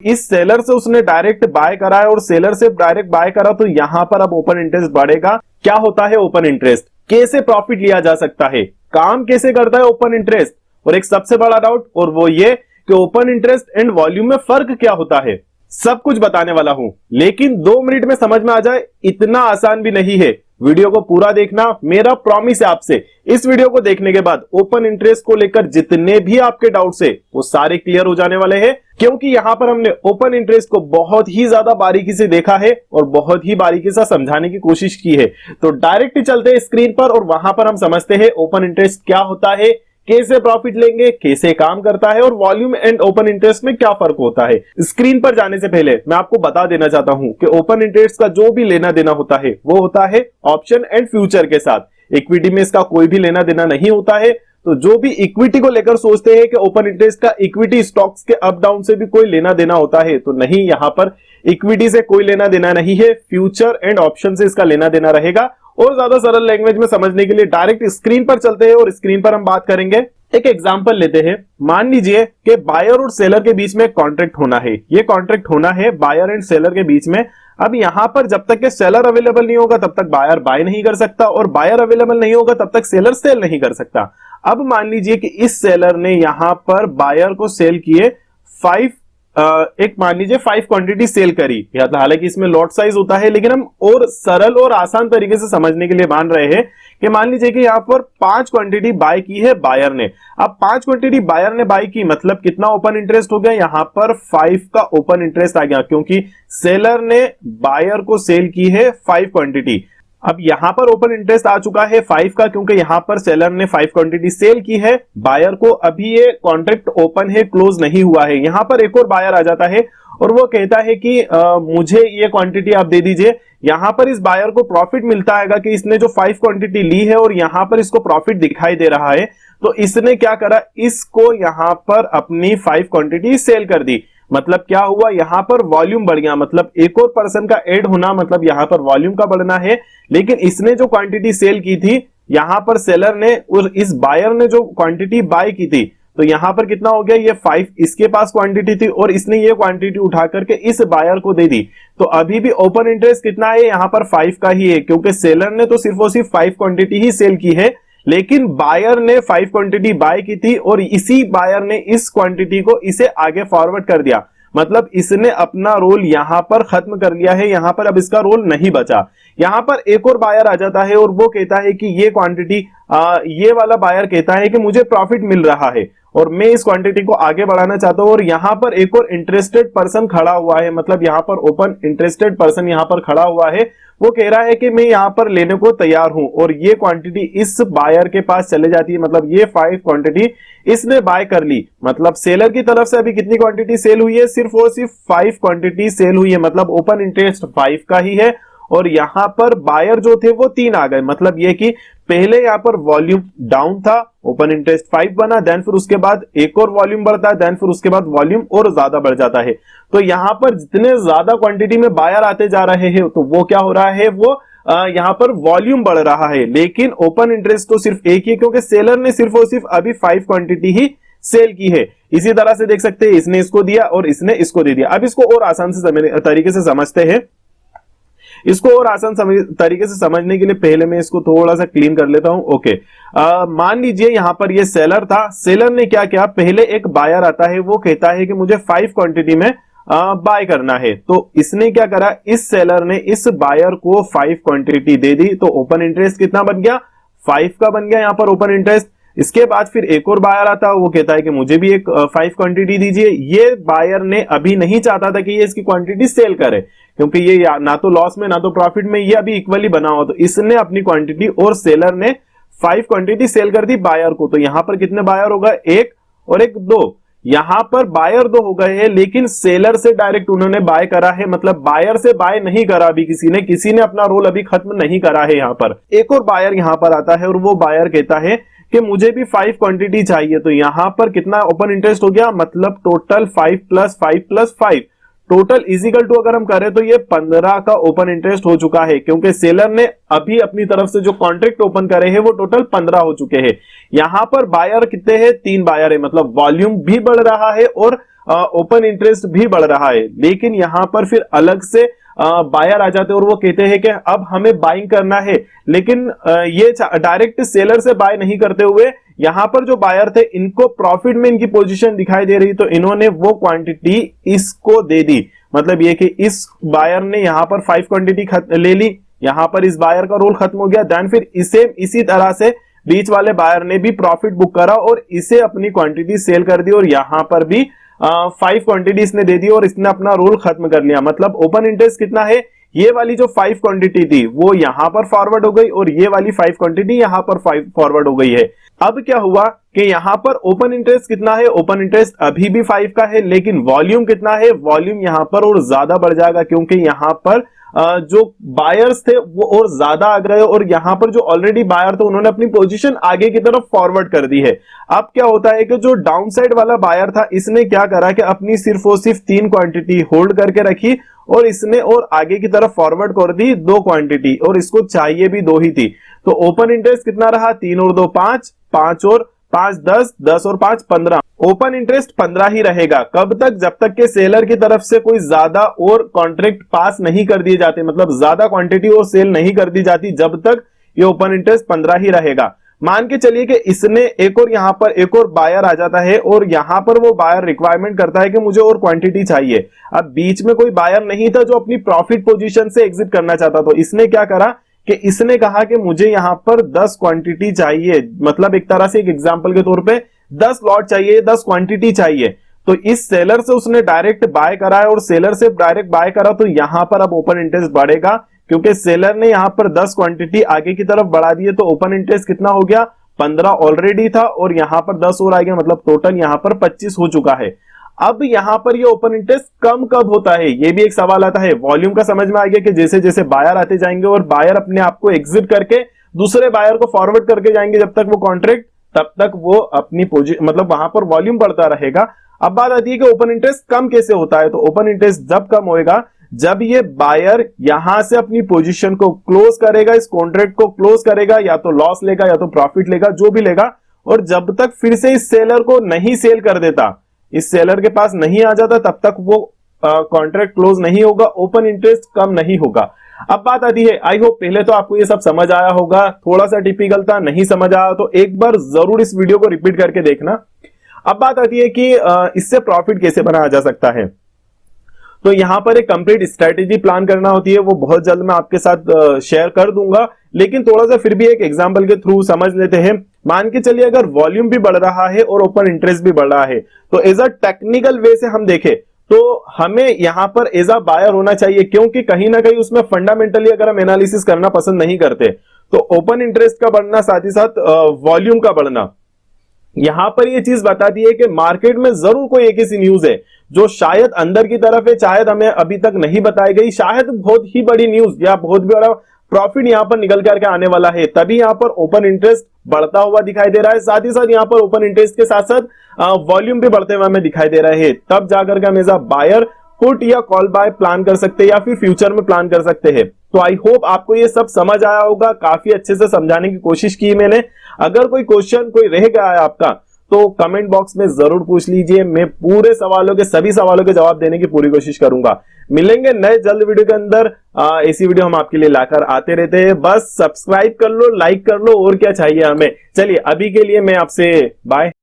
इस सेलर से उसने डायरेक्ट बाय करा है और सेलर से डायरेक्ट बाय करा, तो यहां पर अब ओपन इंटरेस्ट बढ़ेगा। क्या होता है ओपन इंटरेस्ट, कैसे प्रॉफिट लिया जा सकता है, काम कैसे करता है ओपन इंटरेस्ट, और एक सबसे बड़ा डाउट और वो ये कि ओपन इंटरेस्ट एंड वॉल्यूम में फर्क क्या होता है, सब कुछ बताने वाला हूं। लेकिन 2 मिनट में समझ में आ जाए इतना आसान भी नहीं है। वीडियो को पूरा देखना, मेरा प्रॉमिस है आपसे। इस वीडियो को देखने के बाद ओपन इंटरेस्ट को लेकर जितने भी आपके डाउट्स है वो सारे क्लियर हो जाने वाले हैं, क्योंकि यहां पर हमने ओपन इंटरेस्ट को बहुत ही ज्यादा बारीकी से देखा है और बहुत ही बारीकी से समझाने की कोशिश की है। तो डायरेक्ट चलते हैं स्क्रीन पर और वहां पर हम समझते हैं ओपन इंटरेस्ट क्या होता है, कैसे प्रॉफिट लेंगे, कैसे काम करता है और वॉल्यूम एंड ओपन इंटरेस्ट में क्या फर्क होता है। स्क्रीन पर जाने से पहले मैं आपको बता देना चाहता हूं कि ओपन इंटरेस्ट का जो भी लेना देना होता है वो होता है ऑप्शन एंड फ्यूचर के साथ। इक्विटी में इसका कोई भी लेना देना नहीं होता है। तो जो भी इक्विटी को लेकर सोचते हैं कि ओपन इंटरेस्ट का इक्विटी स्टॉक्स के अप डाउन से भी कोई लेना देना होता है, तो नहीं, यहां पर इक्विटी से कोई लेना देना नहीं है, फ्यूचर एंड ऑप्शन से इसका लेना देना रहेगा। और ज्यादा सरल लैंग्वेज में समझने के लिए डायरेक्ट स्क्रीन पर चलते हैं और स्क्रीन पर हम बात करेंगे। एक एग्जांपल लेते हैं। मान लीजिए कि बायर और सेलर के बीच में कॉन्ट्रैक्ट होना है। ये कॉन्ट्रैक्ट होना है बायर एंड सेलर के बीच में। अब यहां पर जब तक के सेलर अवेलेबल नहीं होगा तब तक बायर बाय नहीं कर सकता और बायर अवेलेबल नहीं होगा तब तक सेलर सेल नहीं कर सकता। अब मान लीजिए कि इस सेलर ने यहां पर बायर को सेल किए 5 मान लीजिए 5 क्वांटिटी सेल करी। हालांकि इसमें लॉट साइज होता है, लेकिन हम और सरल और आसान तरीके से समझने के लिए मान रहे हैं कि मान लीजिए कि यहां पर 5 क्वांटिटी बाय की है बायर ने। अब 5 क्वांटिटी बायर ने बाय की, मतलब कितना ओपन इंटरेस्ट हो गया, यहां पर 5 का ओपन इंटरेस्ट आ गया, क्योंकि सेलर ने बायर को सेल की है 5 क्वांटिटी। अब यहां पर ओपन इंटरेस्ट आ चुका है 5 का, क्योंकि यहां पर सेलर ने 5 क्वांटिटी सेल की है बायर को। अभी ये कॉन्ट्रैक्ट ओपन है, क्लोज नहीं हुआ है। यहां पर एक और बायर आ जाता है और वो कहता है कि मुझे ये क्वांटिटी आप दे दीजिए। यहां पर इस बायर को प्रॉफिट मिलता है कि इसने जो 5 क्वांटिटी ली है और यहां पर इसको प्रॉफिट दिखाई दे रहा है, तो इसने क्या करा, इसको यहां पर अपनी 5 क्वांटिटी सेल कर दी। मतलब क्या हुआ, यहां पर वॉल्यूम बढ़ गया, मतलब एक और पर्सन का ऐड होना, मतलब यहां पर वॉल्यूम का बढ़ना है। लेकिन इसने जो क्वांटिटी सेल की थी, यहां पर सेलर ने और इस बायर ने जो क्वांटिटी बाय की थी, तो यहां पर कितना हो गया, ये 5 इसके पास क्वांटिटी थी और इसने ये क्वांटिटी उठा करके इस बायर को दे दी। तो अभी भी ओपन इंटरेस्ट कितना है, यहां पर 5 का ही है, क्योंकि सेलर ने तो सिर्फ और सिर्फ 5 क्वांटिटी ही सेल की है, लेकिन बायर ने 5 क्वांटिटी बाय की थी और इसी बायर ने इस क्वांटिटी को इसे आगे फॉरवर्ड कर दिया। मतलब इसने अपना रोल यहां पर खत्म कर लिया है, यहां पर अब इसका रोल नहीं बचा। यहां पर एक और बायर आ जाता है और वो कहता है कि ये क्वांटिटी, ये वाला बायर कहता है कि मुझे प्रॉफिट मिल रहा है और मैं इस क्वांटिटी को आगे बढ़ाना चाहता हूं। और यहां पर एक और इंटरेस्टेड पर्सन खड़ा हुआ है, मतलब यहां पर ओपन इंटरेस्टेड पर्सन यहां पर खड़ा हुआ है। वो कह रहा है कि मैं यहां पर लेने को तैयार हूं और ये क्वांटिटी इस बायर के पास चले जाती है। मतलब ये 5 क्वांटिटी इसने बाय कर ली। मतलब सेलर की तरफ से अभी कितनी क्वांटिटी सेल हुई है, सिर्फ और सिर्फ 5 क्वांटिटी सेल हुई है। मतलब ओपन इंटरेस्ट 5 का ही है और यहां पर बायर जो थे वो 3 आ गए। मतलब ये कि पहले यहां पर वॉल्यूम डाउन था, ओपन इंटरेस्ट 5 बना, देन फिर उसके बाद एक और वॉल्यूम बढ़ता है, देन फिर उसके बाद वॉल्यूम और ज्यादा बढ़ जाता है। तो यहां पर जितने ज्यादा क्वांटिटी में बायर आते जा रहे हैं, तो वो क्या हो रहा है, वो यहां पर वॉल्यूम बढ़ रहा है। लेकिन ओपन इंटरेस्ट तो सिर्फ एक ही, क्योंकि सेलर ने सिर्फ और सिर्फ अभी 5 क्वांटिटी ही सेल की है। इसी तरह से देख सकते हैं, इसने इसको दिया और इसने इसको दे दिया। अब इसको और आसान से तरीके से समझते हैं। इसको और आसान तरीके से समझने के लिए पहले मैं इसको थोड़ा सा क्लीन कर लेता हूं। ओके, मान लीजिए यहां पर ये सेलर था। सेलर ने क्या किया, पहले एक बायर आता है, वो कहता है कि मुझे 5 क्वांटिटी में बाय करना है। तो इसने क्या करा, इस सेलर ने इस बायर को 5 क्वांटिटी दे दी। तो ओपन इंटरेस्ट कितना बन गया, 5 का बन गया यहां पर ओपन इंटरेस्ट। इसके बाद फिर एक और बायर आता है, वो कहता है कि मुझे भी एक 5 क्वांटिटी दीजिए। ये बायर ने अभी नहीं चाहता था कि ये इसकी क्वांटिटी सेल करे, क्योंकि ये ना तो लॉस में ना तो प्रॉफिट में, ये अभी इक्वली बना हुआ। तो इसने अपनी क्वांटिटी और सेलर ने 5 क्वांटिटी सेल कर दी बायर को। तो यहां पर कितने बायर होगा, 1 और 1 2। यहां पर बायर 2 हो गए हैं, लेकिन सेलर से डायरेक्ट उन्होंने बाय करा है। मतलब बायर से बाय नहीं करा अभी किसी ने अपना रोल अभी खत्म नहीं करा है। यहां पर एक और बायर यहां पर आता है और वो बायर कहता है कि मुझे भी 5 क्वांटिटी चाहिए। तो यहां पर कितना ओपन इंटरेस्ट हो गया, मतलब टोटल 5 + 5 + 5 टोटल इजिकल टू अगर हम करें तो ये 15 का ओपन इंटरेस्ट हो चुका है, क्योंकि सेलर ने अभी अपनी तरफ से जो कॉन्ट्रैक्ट ओपन करे हैं वो टोटल 15 हो चुके हैं। यहां पर बायर कितने हैं, 3 बायर है। मतलब वॉल्यूम भी बढ़ रहा है और ओपन इंटरेस्ट भी बढ़ रहा है, लेकिन यहां पर फिर अलग से बायर आ जाते हैं और वो कहते हैं कि अब हमें बाइंग करना है, लेकिन ये डायरेक्ट सेलर से बाय नहीं करते हुए यहां पर जो बायर थे इनको प्रॉफिट में इनकी पोजीशन दिखाई दे रही, तो इन्होंने वो क्वांटिटी इसको दे दी। मतलब ये कि इस बायर ने यहां पर 5 क्वांटिटी ले ली, यहां पर इस बायर का रोल खत्म हो गया, देन फिर इसी तरह से बीच वाले बायर ने भी प्रॉफिट बुक करा और इसे अपनी क्वांटिटी सेल कर दी और यहां पर भी 5 क्वांटिटी इसने दे दी और इसने अपना रोल खत्म कर लिया। मतलब ओपन इंटरेस्ट कितना है, ये वाली जो 5 क्वांटिटी थी वो यहां पर फॉरवर्ड हो गई और ये वाली 5 क्वांटिटी यहां पर फॉरवर्ड हो गई है। अब क्या हुआ कि यहां पर ओपन इंटरेस्ट कितना है, ओपन इंटरेस्ट अभी भी 5 का है, लेकिन वॉल्यूम कितना है, वॉल्यूम यहां पर और ज्यादा बढ़ जाएगा क्योंकि यहां पर जो बायर्स थे वो और ज्यादा आ गए और यहां पर जो ऑलरेडी बायर थे उन्होंने अपनी पोजीशन आगे की तरफ फॉरवर्ड कर दी है। अब क्या होता है कि जो डाउन साइड वाला बायर था इसने क्या करा कि अपनी सिर्फ और सिर्फ 3 क्वांटिटी होल्ड करके रखी और इसने और आगे की तरफ फॉरवर्ड कर दी 2 क्वांटिटी और इसको चाहिए भी 2 ही थी। तो ओपन इंटरेस्ट कितना रहा, 3 और 2 5, 5 और 5 10, 10 और 5 15। ओपन इंटरेस्ट 15 ही रहेगा। कब तक, जब तक के सेलर की तरफ से कोई ज्यादा और कॉन्ट्रैक्ट पास नहीं कर दिए जाते, मतलब ज्यादा क्वांटिटी और सेल नहीं कर दी जाती, जब तक ये ओपन इंटरेस्ट 15 ही रहेगा। मान के चलिए कि इसने एक और यहां पर एक और बायर आ जाता है और यहां पर वो बायर रिक्वायरमेंट करता है कि मुझे और क्वांटिटी चाहिए। अब बीच में कोई बायर नहीं था जो अपनी प्रॉफिट पोजीशन से एग्जिट करना चाहता, तो इसने क्या करा कि इसने कहा कि मुझे यहां पर 10 क्वांटिटी चाहिए, मतलब एक तरह से एक एग्जांपल के तौर पे 10 लॉट चाहिए, 10 क्वांटिटी चाहिए। तो इस सेलर से उसने डायरेक्ट बाय करा है और सेलर से डायरेक्ट बाय करा, तो यहां पर अब ओपन इंटरेस्ट बढ़ेगा क्योंकि सेलर ने यहां पर 10 क्वांटिटी आगे की तरफ बढ़ा दी है। तो ओपन इंटरेस्ट कितना हो गया, 15 ऑलरेडी था और यहां पर 10 और आ गया, मतलब टोटल यहां पर 25 हो चुका है। अब यहां पर ये ओपन इंटरेस्ट कम कब होता है, ये भी एक सवाल आता है। वॉल्यूम का समझ में आ गया कि जैसे जैसे बायर आते जाएंगे और बायर अपने आप को एग्जिट करके दूसरे बायर को फॉरवर्ड करके जाएंगे जब तक वो कॉन्ट्रैक्ट, तब तक वो अपनी पोजीशन, मतलब वहां पर वॉल्यूम बढ़ता रहेगा। अब बात आती है कि ओपन इंटरेस्ट कम कैसे होता है। तो ओपन इंटरेस्ट जब कम होएगा जब ये बायर यहां से अपनी पोजीशन को क्लोज करेगा, इस कॉन्ट्रैक्ट को क्लोज करेगा, या तो लॉस लेगा या तो प्रॉफिट लेगा, जो भी लेगा, और जब तक फिर से इस सेलर को नहीं सेल कर देता, इस सेलर के पास नहीं आ जाता, तब तक वो कॉन्ट्रैक्ट क्लोज नहीं होगा, ओपन इंटरेस्ट कम नहीं होगा। अब बात आती है, आई होप पहले तो आपको ये सब समझ आया होगा, थोड़ा सा टिपिकल था, नहीं समझ आया तो एक बार जरूर इस वीडियो को रिपीट करके देखना। अब बात आती है कि इससे प्रॉफिट कैसे बनाया जा सकता है। तो यहां पर एक कंप्लीट स्ट्रेटेजी प्लान करना होती है, वो बहुत जल्द मैं आपके साथ शेयर कर दूंगा, लेकिन थोड़ा सा फिर भी एक एग्जांपल के थ्रू समझ लेते हैं। मान के चलिए अगर वॉल्यूम भी बढ़ रहा है और ओपन इंटरेस्ट भी बढ़ रहा है, तो एज अ टेक्निकल वे से हम देखें तो हमें यहां पर एज अ बायर होना चाहिए, क्योंकि कहीं ना कहीं उसमें फंडामेंटली अगर हम एनालिसिस करना पसंद नहीं करते तो ओपन इंटरेस्ट का बढ़ना साथ ही साथ वॉल्यूम का बढ़ना, यहां पर ये चीज बताती है कि मार्केट में जरूर कोई एक ऐसी न्यूज है जो शायद अंदर की तरफ है, शायद हमें अभी तक नहीं बताई गई, शायद बहुत ही बड़ी न्यूज या बहुत बड़ा प्रॉफिट यहां पर निकल करके आने वाला है, तभी यहां पर ओपन इंटरेस्ट बढ़ता हुआ दिखाई दे रहा है। साथ ही साथ यहां पर ओपन इंटरेस्ट के साथ साथ वॉल्यूम भी बढ़ते हुए हमें दिखाई दे रहे हैं, तब जाकर के हम एज अ बायर पुट या कॉल बाय प्लान कर सकते हैं या फिर फ्यूचर में प्लान कर सकते हैं। तो आई होप आपको ये सब समझ आया होगा, काफी अच्छे से समझाने की कोशिश की मैंने। अगर कोई क्वेश्चन कोई रह गया है आपका तो कमेंट बॉक्स में जरूर पूछ लीजिए, मैं पूरे सवालों के सभी सवालों के जवाब देने की पूरी कोशिश करूंगा। मिलेंगे नए जल्द वीडियो के अंदर, ऐसी वीडियो हम आपके लिए लाकर आते रहते हैं। बस सब्सक्राइब कर लो, लाइक कर लो, और क्या चाहिए हमें। चलिए अभी के लिए मैं आपसे बाय।